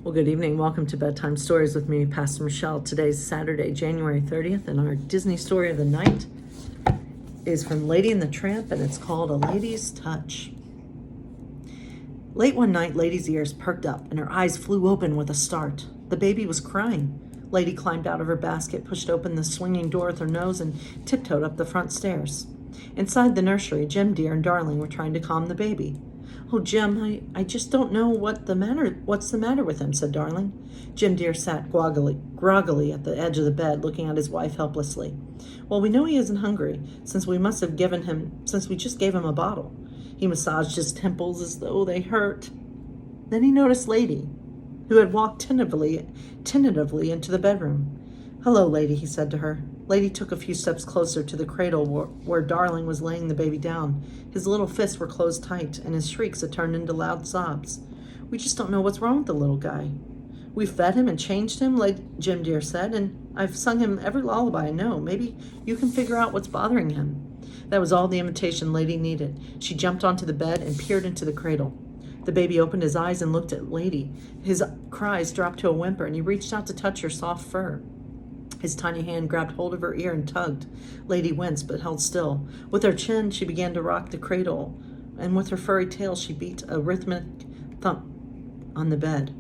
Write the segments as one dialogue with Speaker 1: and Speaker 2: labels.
Speaker 1: Well, good evening. Welcome to Bedtime Stories with me, Pastor Michelle. Today's Saturday, January 30th, and our Disney story of the night is from Lady and the Tramp, and it's called A Lady's Touch. Late one night, Lady's ears perked up, and her eyes flew open with a start. The baby was crying. Lady climbed out of her basket, pushed open the swinging door with her nose, and tiptoed up the front stairs. Inside the nursery, Jim Dear and Darling were trying to calm the baby. "Oh, Jim, I just don't know what's the matter with him," said Darling. Jim Dear sat groggily at the edge of the bed, looking at his wife helplessly. "Well, we know he isn't hungry, since we just gave him a bottle." He massaged his temples as though they hurt. Then he noticed Lady, who had walked tentatively into the bedroom. "Hello, Lady," he said to her. Lady took a few steps closer to the cradle where Darling was laying the baby down. His little fists were closed tight, and his shrieks had turned into loud sobs. "We just don't know what's wrong with the little guy." "We've fed him and changed him," Jim Dear said, "and I've sung him every lullaby I know. Maybe you can figure out what's bothering him." That was all the invitation Lady needed. She jumped onto the bed and peered into the cradle. The baby opened his eyes and looked at Lady. His cries dropped to a whimper, and he reached out to touch her soft fur. His tiny hand grabbed hold of her ear and tugged. Lady winced but held still. With her chin, she began to rock the cradle, and with her furry tail, she beat a rhythmic thump on the bed.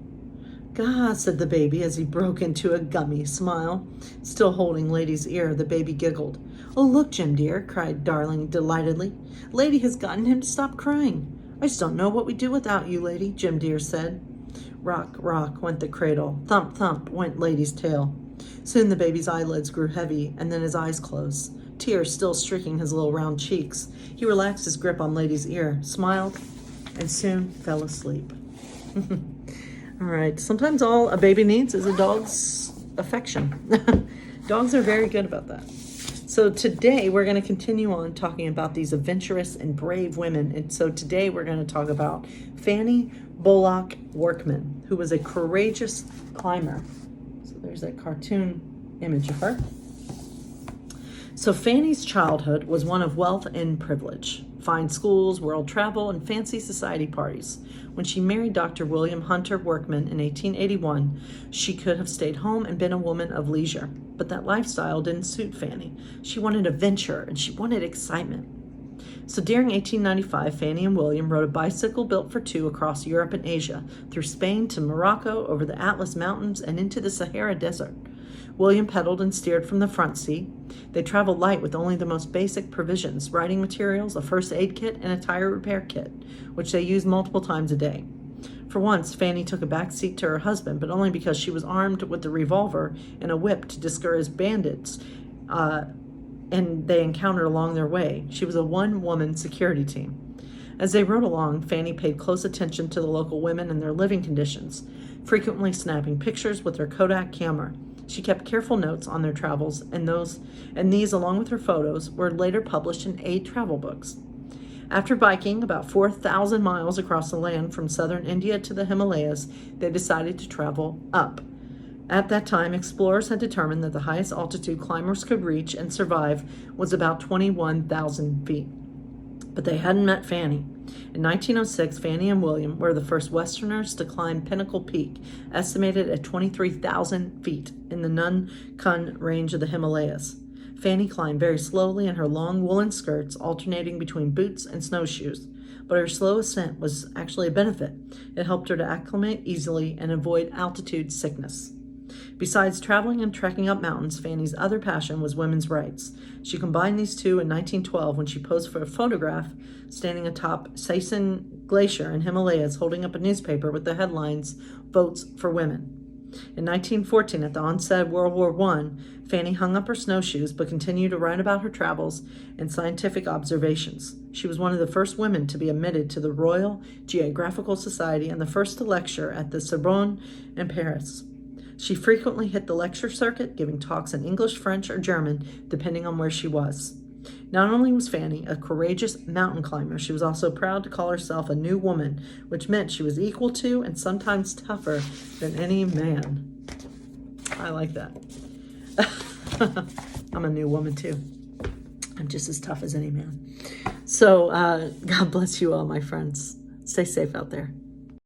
Speaker 1: "Gah," said the baby as he broke into a gummy smile. Still holding Lady's ear, the baby giggled. "Oh, look, Jim Dear," cried Darling delightedly. "Lady has gotten him to stop crying." "I just don't know what we'd do without you, Lady," Jim Dear said. Rock, rock went the cradle. Thump, thump went Lady's tail. Soon the baby's eyelids grew heavy, and then his eyes closed, tears still streaking his little round cheeks. He relaxed his grip on Lady's ear, smiled, and soon fell asleep. All right, sometimes all a baby needs is a dog's affection. Dogs are very good about that. So today we're going to continue on talking about these adventurous and brave women. And so today we're going to talk about Fanny Bullock Workman, who was a courageous climber. So there's that cartoon image of her. So Fanny's childhood was one of wealth and privilege, fine schools, world travel, and fancy society parties. When she married Dr. William Hunter Workman in 1881, she could have stayed home and been a woman of leisure. But that lifestyle didn't suit Fanny. She wanted adventure and she wanted excitement. So during 1895, Fanny and William rode a bicycle built for two across Europe and Asia, through Spain to Morocco, over the Atlas Mountains, and into the Sahara Desert. William pedaled and steered from the front seat. They traveled light with only the most basic provisions, riding materials, a first aid kit, and a tire repair kit, which they used multiple times a day. For once, Fanny took a back seat to her husband, but only because she was armed with a revolver and a whip to discourage bandits and they encountered along their way. She was a one-woman security team. As they rode along, Fanny paid close attention to the local women and their living conditions, frequently snapping pictures with her Kodak camera. She kept careful notes on their travels, and these, along with her photos, were later published in 8 travel books. After biking about 4,000 miles across the land from southern India to the Himalayas, they decided to travel up. At that time, explorers had determined that the highest altitude climbers could reach and survive was about 21,000 feet. But they hadn't met Fanny. In 1906, Fanny and William were the first Westerners to climb Pinnacle Peak, estimated at 23,000 feet in the Nun-Kun range of the Himalayas. Fanny climbed very slowly in her long woolen skirts, alternating between boots and snowshoes. But her slow ascent was actually a benefit. It helped her to acclimate easily and avoid altitude sickness. Besides traveling and trekking up mountains, Fanny's other passion was women's rights. She combined these two in 1912 when she posed for a photograph standing atop Saisen Glacier in Himalayas, holding up a newspaper with the headlines, "Votes for Women." In 1914, at the onset of World War I, Fanny hung up her snowshoes but continued to write about her travels and scientific observations. She was one of the first women to be admitted to the Royal Geographical Society and the first to lecture at the Sorbonne in Paris. She frequently hit the lecture circuit, giving talks in English, French, or German, depending on where she was. Not only was Fanny a courageous mountain climber, she was also proud to call herself a new woman, which meant she was equal to and sometimes tougher than any man. I like that. I'm a new woman too. I'm just as tough as any man. So God bless you all, my friends. Stay safe out there.